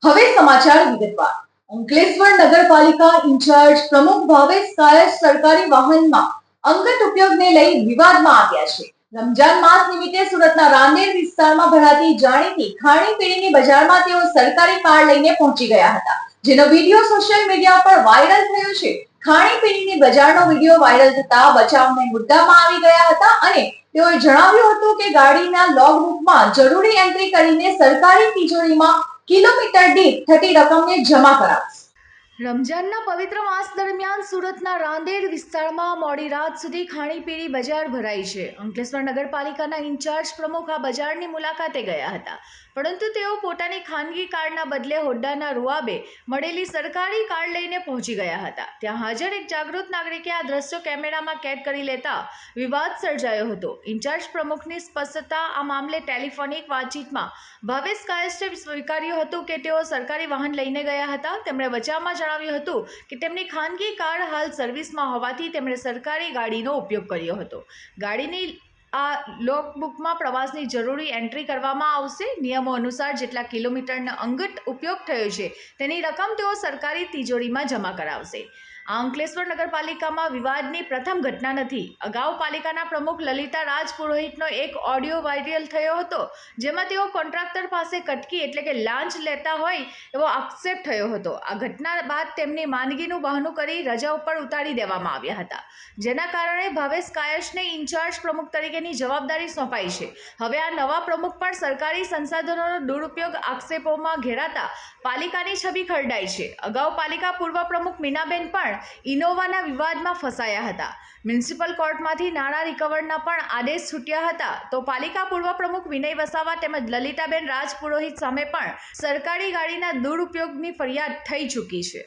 હવે સમાચાર વિગતવાર. અંકલેશ્વર નગરપાલિકા ઇન્ચાર્જ પ્રમુખ ભાવેશ કાયસ સરકારી વાહનમાં અંગત ઉપયોગને લઈ વિવાદમાં આવ્યા છે. રમજાન માસ નિમિત્તે સુરતના રાંદેર વિસ્તારમાં ભરાતી જાણીતી ખાણીપીણીની બજારમાં તેઓ સરકારી કાર લઈને પહોંચી ગયા હતા, જેનો વિડીયો સોશિયલ મીડિયા પર વાયરલ થયો છે. ખાણીપીણીની બજારનો વિડીયો વાયરલ થતા બચાવને મુદ્દામાં આવી ગયા હતા અને તેઓએ જણાવ્યું હતું કે ગાડીના લોગબુકમાં જરૂરી એન્ટ્રી કરીને સરકારી તિજોરીમાં કિલોમીટર દીઠ થતી રકમને જમા કરાવશે. રમજાનના પવિત્ર માસ દરમિયાન સુરતના રાંદેર વિસ્તારમાં મોડી રાત સુધી ખાણીપીણી બજાર ભરાઈ છે. અંકલેશ્વર નગરપાલિકાના ઇન્ચાર્જ પ્રમુખ આ બજારની મુલાકાતે ગયા હતા, પરંતુ તેઓ પોતાની ખાનગી કારના બદલે હોદ્દાના રૂઆબે મળેલી સરકારી કાર લઈને પહોંચી ગયા હતા. ત્યાં હાજર એક જાગૃત નાગરિકે આ દ્રશ્યો કેમેરામાં કેદ કરી લેતા વિવાદ સર્જાયો હતો. ઇન્ચાર્જ પ્રમુખની સ્પષ્ટતા આ મામલે ટેલિફોનિક વાતચીતમાં ભાવેશ કાયસે સ્વીકાર્યું હતું કે તેઓ સરકારી વાહન લઈને ગયા હતા. તેમણે બચાવમાં જણાવ્યું હતું કે તેમની ખાનગી કાર હાલ સર્વિસમાં હોવાથી તેમણે સરકારી ગાડીનો ઉપયોગ કર્યો હતો. ગાડીની આ લોકબુકમાં પ્રવાસની જરૂરી એન્ટ્રી કરવામાં આવશે. નિયમો અનુસાર જેટલા કિલોમીટરનો અંગત ઉપયોગ થયો છે તેની રકમ તેઓ સરકારી તિજોરીમાં જમા કરાવશે. આ અંકલેશ્વર નગરપાલિકામાં વિવાદની પ્રથમ ઘટના નથી. અગાઉ પાલિકાના પ્રમુખ લલિતા રાજપુરોહિતનો એક ઓડિયો વાયરલ થયો હતો, જેમાં તેઓ કોન્ટ્રાક્ટર પાસે કટકી એટલે કે લાંચ લેતા હોય એવો આક્ષેપ થયો હતો. આ ઘટના બાદ તેમની માંદગીનું બહાનું કરી રજા ઉપર ઉતારી દેવામાં આવ્યા હતા, જેના કારણે ભાવેશ કાયસને ઇન્ચાર્જ પ્રમુખ તરીકેની જવાબદારી સોંપાઈ છે. હવે આ નવા પ્રમુખ પણ સરકારી સંસાધનોનો દુરુપયોગ આક્ષેપોમાં ઘેરાતા પાલિકાની છબી ખરડાઈ છે. અગાઉ પાલિકા પૂર્વ પ્રમુખ મીનાબેન પણ ઇનોવાના વિવાદમાં ફસાયા હતા. મ્યુનિસિપલ કોર્ટમાંથી નાણાં રિકવરના પણ આદેશ છૂટ્યા હતા. તો પાલિકા પૂર્વ પ્રમુખ વિનય વસાવા તેમજ લલિતાબેન રાજપુરોહિત સામે પણ સરકારી ગાડીના દુરુપયોગની ફરિયાદ થઈ ચૂકી છે.